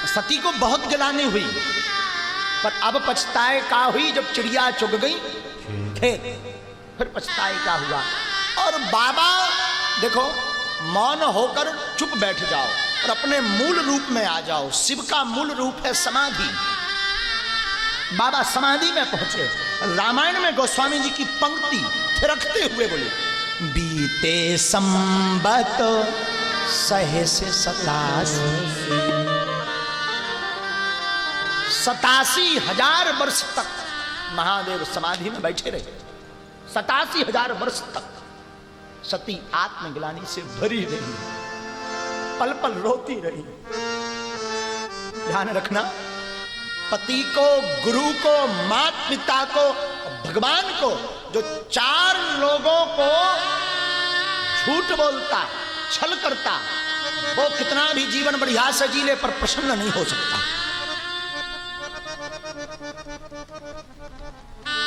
सती को बहुत गिलानी हुई, पर अब पछताए का हुई जब चिड़िया चुग गई खेत, फिर पछताए क्या हुआ। और बाबा देखो, मौन होकर चुप बैठ जाओ और अपने मूल रूप में आ जाओ। शिव का मूल रूप है समाधि। बाबा समाधि में पहुंचे। रामायण में गोस्वामी जी की पंक्ति थिरकते हुए बोले, बीते संबत सहस 87,000 वर्ष तक महादेव समाधि में बैठे रहे। 87,000 वर्ष तक सती आत्मग्लानि से भरी रही, पल पल रोती रही। ध्यान रखना, पति को, गुरु को, माता पिता को, भगवान को, जो 4 लोगों को झूठ बोलता, छल करता, वो कितना भी जीवन बढ़िया से जी ले पर प्रसन्न नहीं हो सकता।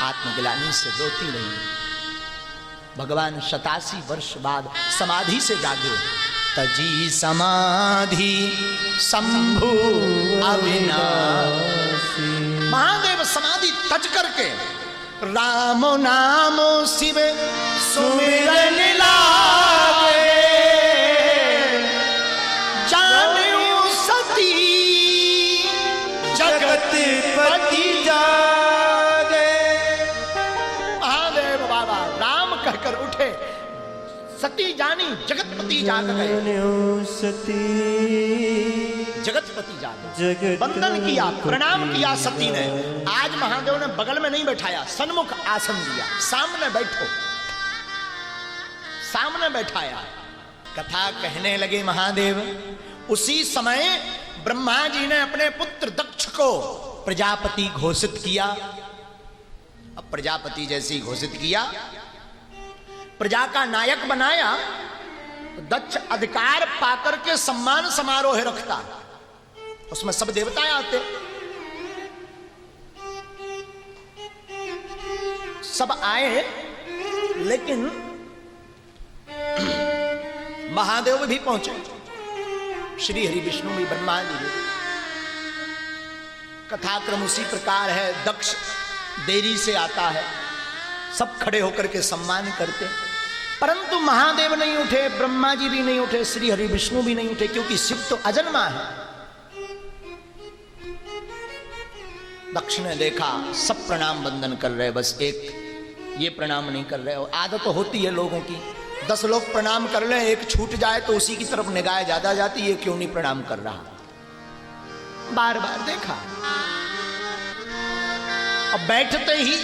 आत्मग्लानि से रोती रही। भगवान 87 वर्ष बाद समाधि से जागे। तजी समाधि शंभु अविनाशी। महादेव समाधि तज करके राम नाम शिव सुमिरन लागे, जानियो सती जगत पति जागे। महादेव बाबा राम कहकर उठे, सती जानी जगतपति जाग गए। सती जगतपति जाग वंदन किया, प्रणाम किया सती ने। आज महादेव ने बगल में नहीं बैठाया, सन्मुख आसन दिया, सामने बैठो, सामने बैठाया। कथा कहने लगे महादेव। उसी समय ब्रह्मा जी ने अपने पुत्र दक्ष को प्रजापति घोषित किया। अब प्रजापति जैसे ही घोषित किया, प्रजा का नायक बनाया, दक्ष अधिकार पाकर के सम्मान समारोह रखता, उसमें सब देवताएं आते, सब आए, लेकिन महादेव भी पहुंचे, श्री हरि विष्णु भी, ब्रह्मा जी भी। कथाक्रम उसी प्रकार है। दक्ष देरी से आता है, सब खड़े होकर के सम्मान करते, परंतु महादेव नहीं उठे, ब्रह्मा जी भी नहीं उठे, श्री हरि विष्णु भी नहीं उठे, क्योंकि शिव तो अजन्मा है। दक्ष ने देखा सब प्रणाम वंदन कर रहे, बस एक ये प्रणाम नहीं कर रहे। आदत तो होती है लोगों की, 10 लोग प्रणाम कर ले, एक छूट जाए तो उसी की तरफ निगाह ज्यादा जाती है, क्यों नहीं प्रणाम कर रहा। बार बार देखा, अब बैठते ही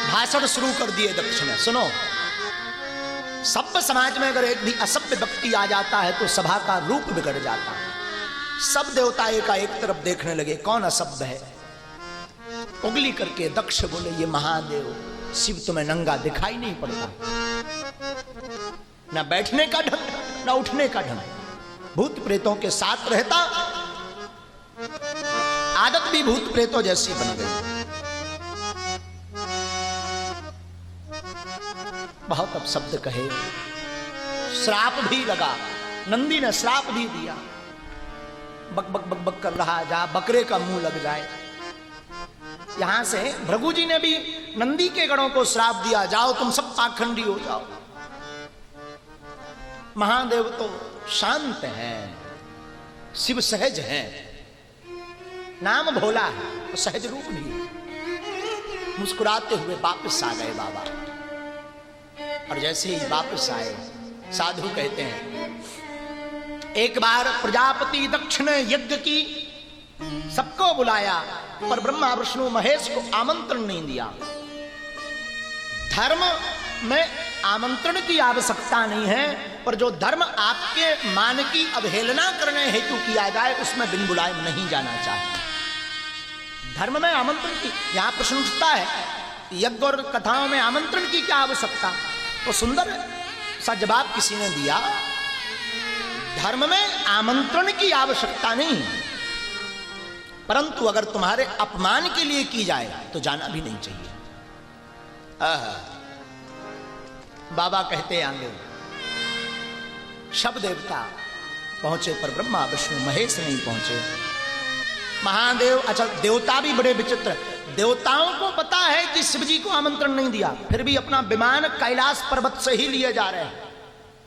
भाषण शुरू कर दिए दक्ष ने। सुनो, सभ्य समाज में अगर एक भी असभ्य व्यक्ति आ जाता है तो सभा का रूप बिगड़ जाता है। सब देवता एक तरफ देखने लगे, कौन असभ्य है। उंगली करके दक्ष बोले, ये महादेव शिव तुम्हें नंगा दिखाई नहीं पड़ता, ना बैठने का ढंग ना उठने का ढंग, भूत प्रेतों के साथ रहता, आदत भी भूत प्रेतों जैसी बन गई। बहुत अपशब्द कहे, श्राप भी लगा, नंदी ने श्राप भी दिया, बक बक बक बक कर रहा, जा बकरे का मुंह लग जाए। यहां से भृगु जी ने भी नंदी के गणों को श्राप दिया, जाओ तुम सब पाखंडी हो जाओ। महादेव तो शांत हैं, शिव सहज हैं, नाम भोला है तो सहज रूप भी। मुस्कुराते हुए वापस आ गए बाबा, और जैसे ही वापस आए, साधु कहते हैं, एक बार प्रजापति दक्ष ने यज्ञ की, सबको बुलाया, पर ब्रह्मा विष्णु महेश को आमंत्रण नहीं दिया। धर्म में आमंत्रण की आवश्यकता नहीं है, पर जो धर्म आपके मान की अवहेलना करने हेतु किया जाए, उसमें बिन बुलाए नहीं जाना चाहिए। धर्म में आमंत्रण की, यहां प्रश्न उठता है, यज्ञ और कथाओं में आमंत्रण की क्या आवश्यकता? तो सुंदर सा जवाब किसी ने दिया, धर्म में आमंत्रण की आवश्यकता नहीं, परंतु अगर तुम्हारे अपमान के लिए की जाए तो जाना भी नहीं चाहिए। बाबा कहते आगे, शब देवता पहुंचे पर ब्रह्मा विष्णु महेश नहीं पहुंचे। महादेव, अच्छा देवता भी बड़े विचित्र, देवताओं को पता है कि शिव जी को आमंत्रण नहीं दिया, फिर भी अपना विमान कैलाश पर्वत से ही लिए जा रहे हैं।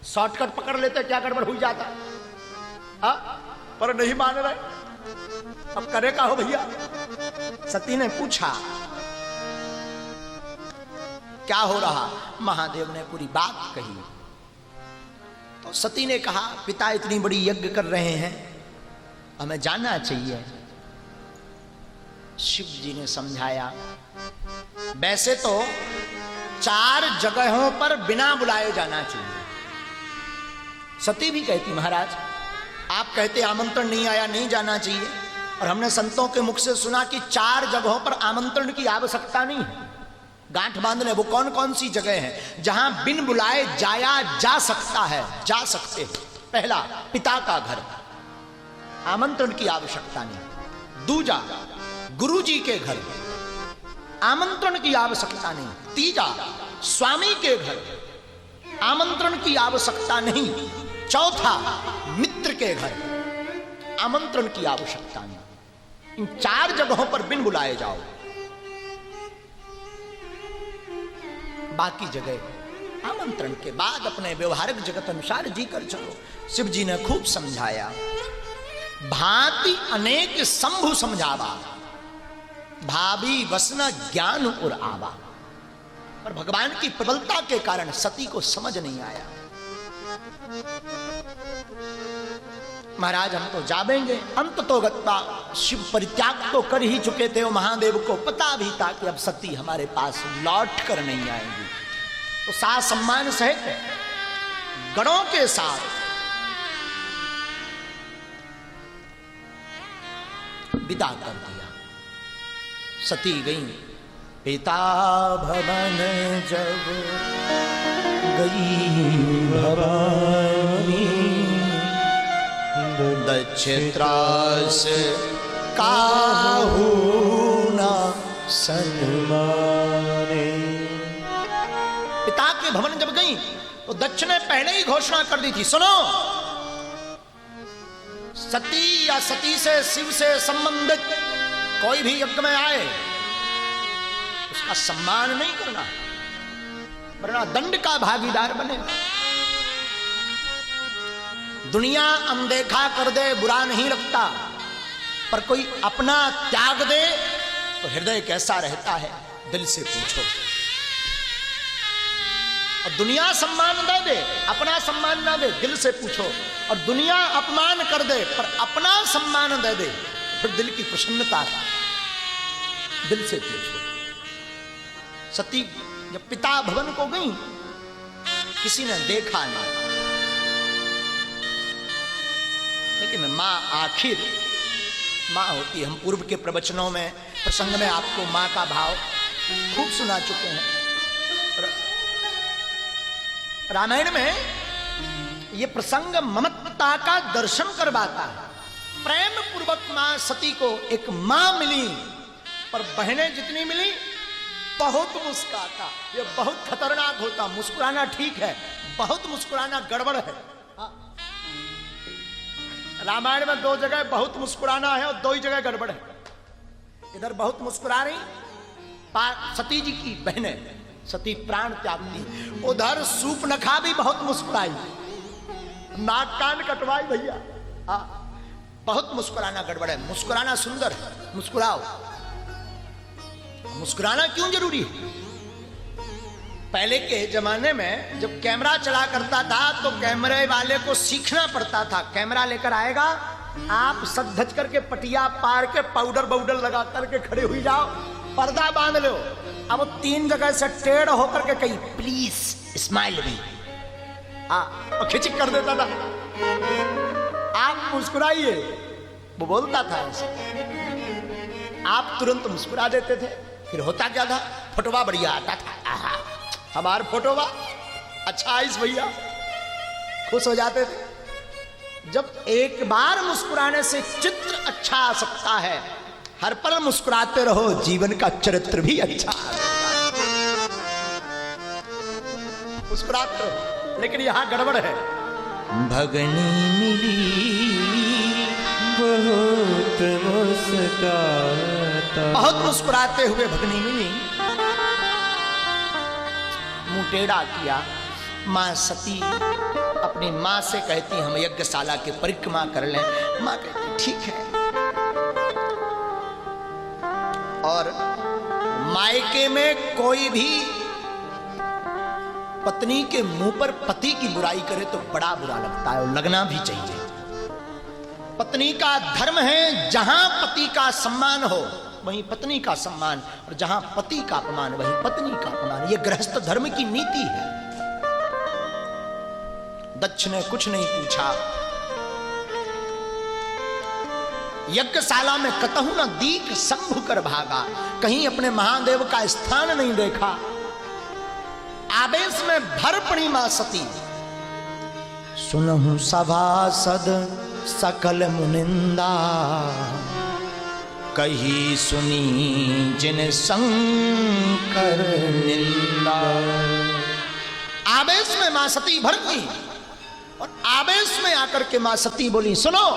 शॉर्टकट पकड़ लेते, क्या गड़बड़ हुई जाता, पर नहीं मान रहे, अब करे का हो भैया। सती ने पूछा क्या हो रहा, महादेव ने पूरी बात कही। तो सती ने कहा पिता इतनी बड़ी यज्ञ कर रहे हैं, हमें जाना चाहिए। शिव जी ने समझाया वैसे तो 4 जगहों पर बिना बुलाए जाना चाहिए। सती भी कहती महाराज आप कहते आमंत्रण नहीं आया, नहीं जाना चाहिए, और हमने संतों के मुख से सुना कि 4 जगहों पर आमंत्रण की आवश्यकता नहीं है। गांठ बांधने वो कौन कौन सी जगह हैं जहां बिन बुलाए जाया जा सकता है, जा सकते हैं। पहला पिता का घर, आमंत्रण की आवश्यकता नहीं। दूजा गुरु जी के घर, आमंत्रण की आवश्यकता नहीं। तीजा स्वामी के घर, आमंत्रण की आवश्यकता नहीं। चौथा मित्र के घर, आमंत्रण की आवश्यकता नहीं। इन 4 जगहों पर बिन बुलाए जाओ, बाकी जगह आमंत्रण के बाद अपने व्यवहारिक जगत अनुसार जी कर चलो। शिव जी ने खूब समझाया, भांति अनेक शंभु समझावा, भाभी वसना ज्ञान और आवा। पर भगवान की प्रबलता के कारण सती को समझ नहीं आया। महाराज हम तो जावेंगे, अंत तो गत्ता, शिव परित्याग तो कर ही चुके थे। वो महादेव को पता भी था कि अब सती हमारे पास लौट कर नहीं आएंगी। तो साथ सम्मान सहित गणों के साथ विदा कर दिया। सती गई, पिता भवन जब गई भवानी, दक्षत्रास काहू न सन्माने। पिता के भवन जब गई तो दक्ष ने पहले ही घोषणा कर दी थी, सुनो सती या सती से शिव से संबंधित कोई भी यज्ञ में आए उसका सम्मान नहीं करना, वरना दंड का भागीदार बने। दुनिया अनदेखा कर दे बुरा नहीं लगता, पर कोई अपना त्याग दे तो हृदय कैसा रहता है, दिल से पूछो। और दुनिया सम्मान दे दे, अपना सम्मान ना दे, दिल से पूछो। और दुनिया अपमान कर दे पर अपना सम्मान दे दे, फिर दिल की प्रसन्नता, दिल से पूछो। सती जब पिता भवन को गई, किसी ने देखा नहीं, लेकिन मां आखिर मां होती है। हम पूर्व के प्रवचनों में, प्रसंग में आपको मां का भाव खूब सुना चुके हैं। रामायण में यह प्रसंग ममता का दर्शन करवाता है। प्रेम पूर्वक मां सती को एक मां मिली, पर बहनें जितनी मिली बहुत मुस्कुराता। ये बहुत खतरनाक होता। मुस्कुराना ठीक है, बहुत मुस्कुराना गड़बड़ है। रामायण में 2 जगह बहुत मुस्कुराना है और 2 ही जगह गड़बड़ है। इधर बहुत मुस्कुरा रही सती जी की बहनें, सती प्राण त्यागती, उधर सूपनखा भी बहुत मुस्कुराई, नाक कान कटवाई भैया। बहुत मुस्कुराना गड़बड़ है। मुस्कुराना सुंदर है, मुस्कुराओ। मुस्कुराना क्यों जरूरी है? पहले के जमाने में जब कैमरा चला करता था तो कैमरे वाले को सीखना पड़ता था। कैमरा लेकर आएगा, आप सज धज करके पटिया पार के पाउडर बाउडर लगा करके खड़े हुई जाओ, पर्दा बांध लो। अब 3 जगह से टेढ़ होकर के कहीं प्लीज स्माइल भी और खिचक कर देता था, आप मुस्कुराइए, वो बोलता था ऐसे, आप तुरंत मुस्कुरा देते थे। फिर होता क्या था, फोटोवा बढ़िया आता था। हमार फोटोवा अच्छा आइस भैया, खुश हो जाते थे। जब एक बार मुस्कुराने से चित्र अच्छा आ सकता है, हर पल मुस्कुराते रहो, जीवन का चरित्र भी अच्छा मुस्कुराते रहो। लेकिन यहां गड़बड़ है, भगनी मिली, बहुत मुस्कुराता, बहुत मुस्कुराते हुए भगनी मिली। मुंह टेढ़ा किया। मां सती अपनी मां से कहती हम यज्ञशाला की परिक्रमा कर लें। मां कहती ठीक है। और मायके में कोई भी पत्नी के मुंह पर पति की बुराई करे तो बड़ा बुरा लगता है और लगना भी चाहिए। पत्नी का धर्म है जहां पति का सम्मान हो वहीं पत्नी का सम्मान, और जहां पति का अपमान वहीं पत्नी का अपमान। यह गृहस्थ धर्म की नीति है। दक्ष ने कुछ नहीं पूछा। यज्ञशाला में कतहु न दीक शंभु कर भागा, कहीं अपने महादेव का स्थान नहीं देखा। आवेश में भर पड़ी मां सती। सुनहु सभासद सकल मुनिंदा, कही सुनी जिन शंकर निंदा। आवेश में मां सती भर गई और आवेश में आकर के मां सती बोली सुनो,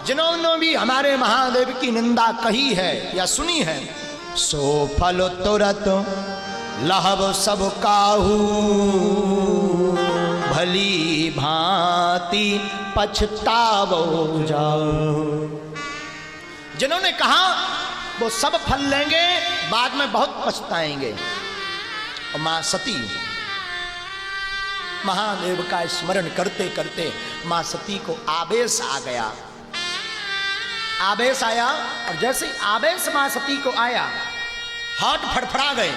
जिन्होंने भी हमारे महादेव की निंदा कही है या सुनी है, सो फल तुरत लहब सब काहू, भली भांति पछतावो जाओ। जिन्होंने कहा वो सब फल लेंगे, बाद में बहुत पछताएंगे। और मां सती महादेव का स्मरण करते करते मां सती को आवेश आ गया। आवेश आया और जैसे आवेश मां सती को आया, हाथ फड़फड़ा गए,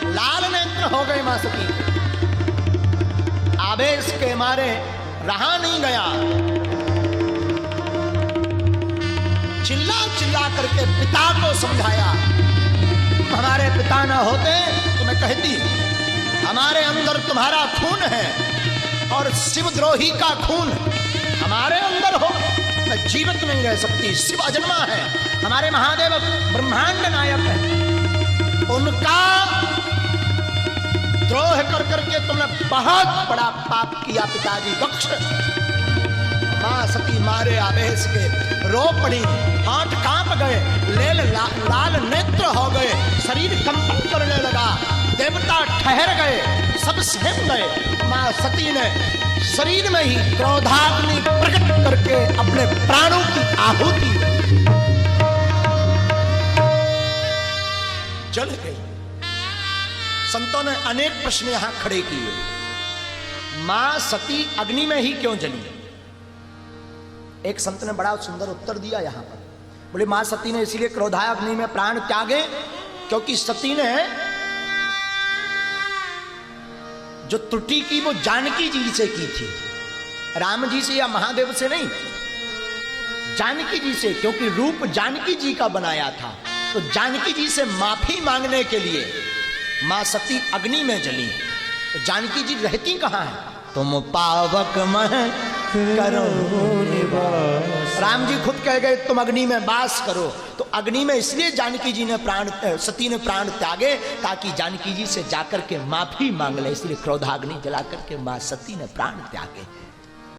लाल नेत्र हो गए मां सती। आवेश के मारे रहा नहीं गया। चिल्ला चिल्ला करके पिता को समझाया। हमारे पिता ना होते तो मैं कहती हमारे अंदर तुम्हारा खून है और शिवद्रोही का खून हमारे अंदर हो, मैं जीवित नहीं रह सकती। शिव अजन्मा है, हमारे महादेव ब्रह्मांड नायक है। उनका द्रोह कर करके तुमने बहुत बड़ा पाप किया पिताजी, बख्श। मां सती मारे आवेश के रो पड़ी, हाथ कांप गए, लाल नेत्र हो गए, शरीर कंपन करने लगा, देवता ठहर गए, सब सहम गए। मां सती ने शरीर में ही क्रोधाग्नि प्रकट करके अपने प्राणों की आहुति जल गई। संतों ने अनेक प्रश्न यहां खड़े किए। मां सती अग्नि में ही क्यों जली? एक संत ने बड़ा सुंदर उत्तर दिया यहां पर। बोले मां सती ने इसीलिए क्रोधाग्नि में प्राण त्यागे क्योंकि सती ने जो त्रुटि की वो जानकी जी से की थी, राम जी से या महादेव से नहीं, जानकी जी से। क्योंकि रूप जानकी जी का बनाया था, तो जानकी जी से माफी मांगने के लिए मां सती अग्नि में जली। तो जानकी जी रहती कहां है? तुम पावक मह करो निवास। राम जी खुद कह गए तुम अग्नि में वास करो। तो अग्नि में इसलिए जानकी जी ने सती ने प्राण त्यागे ताकि जानकी जी से जाकर के माफी मांग ले, इसलिए क्रोधाग्नि जला करके मां सती ने प्राण त्यागे।